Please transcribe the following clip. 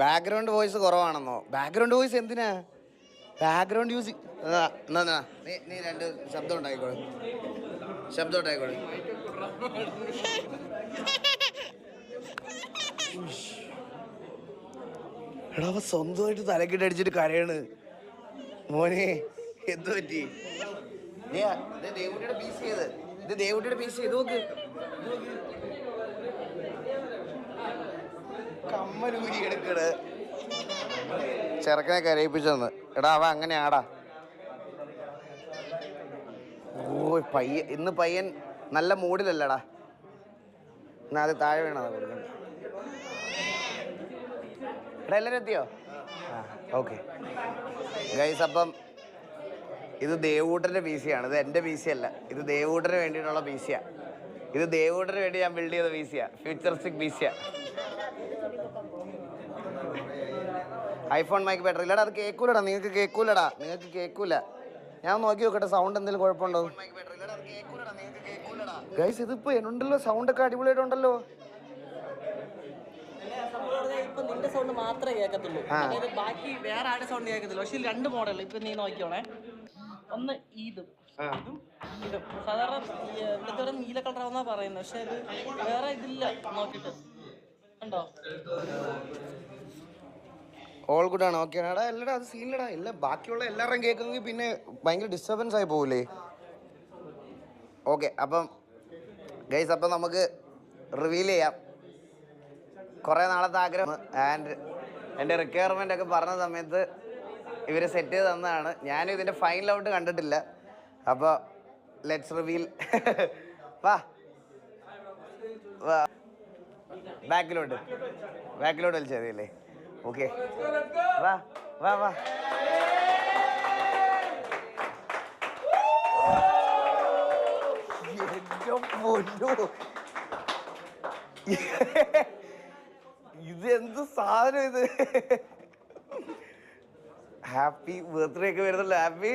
Background voice കുറവാണെന്നോ? Background voice എന്തിനാ? Background music നീ രണ്ട് ശബ്ദം ഉണ്ടായിക്കോളൂ. ശബ്ദം ഉണ്ടായിക്കോളൂ. എടാ അവ സ്വന്തമായിട്ട് തലക്കിട്ടടിച്ചിട്ട് കരയാണ് മോനെ. എന്ത് പറ്റി? ദേവുട്ടിയുടെ പീസ് ചെയ്ത് ഇത് ദേവുട്ടിയുടെ പീസ് ചെയ്ത് നോക്ക്. കമ്മലൂരി എടുക്കണ്. ചെറുക്കനെ കരയിപ്പിച്ചെന്ന്. എടാ അവ അങ്ങനെ ആടാ. ഓ ഇന്ന് പയ്യൻ നല്ല മൂഡിലല്ലടാ. എന്നാ അത് താഴെ വീണതാ കൊടുക്കണ്ട. എടാ എല്ലാവരും എത്തിയോ? ആ ഓക്കെ ഗൈസ്. അപ്പം ഇത് ദേവൂട്ടൻ്റെ പി സി ആണ്. ഇത് എൻ്റെ പി സി അല്ല. ഇത് ദേവൂട്ടന് വേണ്ടിയിട്ടുള്ള പി സിയാണ്. ഇത് ദേവൂട്ടന് വേണ്ടി ഞാൻ ബിൽഡ് ചെയ്ത പി സിയാണ്. ഫ്യൂച്ചറിസ്റ്റിക് പി സിയാണ്. ഐഫോൺ മൈക്ക് ബെറ്റർ ഇല്ലടാ. അത് കേൾക്കൂലടാ. നിങ്ങൾക്ക് കേൾക്കൂല. ഞാൻ നോക്കി നോക്കട്ടെ സൗണ്ട് എന്തെങ്കിലും കുഴപ്പമുണ്ടോ ഗൈസ്. ഇതിപ്പോ എന്നുണ്ടല്ലോ സൗണ്ട് ഒക്കെ അടിപൊളിയായിട്ടുണ്ടല്ലോ. നിന്റെ സൗണ്ട് മാത്രമേ കേൾക്കത്തുള്ളൂ. അതായത് ബാക്കി വേറെ ആരുടെ സൗണ്ട് കേൾക്കത്തില്ല. പക്ഷെ രണ്ട് മോഡൽ ഇപ്പൊ നീ നോക്കിയോണേ. ഒന്ന് ഇതും സാധാരണ ഇവിടുത്തെ നീല കളറാണെന്നാ പറയുന്നത്. പക്ഷെ ഇത് വേറെ ഇതില്ല. നോക്കിട്ട് ഉണ്ടോ? ഓൾ ഗുഡ് ആണ്. ഓക്കെ ആടാ. അല്ലടാ അത് സീനിലടാ. ഇല്ല ബാക്കിയുള്ള എല്ലാവരും കേൾക്കുമെങ്കിൽ പിന്നെ ഭയങ്കര ഡിസ്റ്റർബൻസ് ആയി പോകില്ലേ? ഓക്കെ അപ്പം ഗൈസ് അപ്പം നമുക്ക് റിവീൽ ചെയ്യാം. കുറേ നാളത്തെ ആഗ്രഹം ആൻഡ് എൻ്റെ റിക്വയർമെൻ്റ് ഒക്കെ പറഞ്ഞ സമയത്ത് ഇവർ സെറ്റ് ചെയ്ത് തന്നതാണ്. ഞാനും ഇതിൻ്റെ ഫൈനൽ ഔട്ട് കണ്ടിട്ടില്ല. അപ്പോൾ ലെറ്റ്സ് റിവീൽ. വാ ബാക്കിലോട്ട് വലിച്ചു മതിയല്ലേ? ഓക്കെ വാ വാ വാ. ഇത് എന്ത് സാധനം ഇത്? ഹാപ്പി ബർത്ത്ഡേ ഒക്കെ വരുന്നല്ലോ. ഹാപ്പി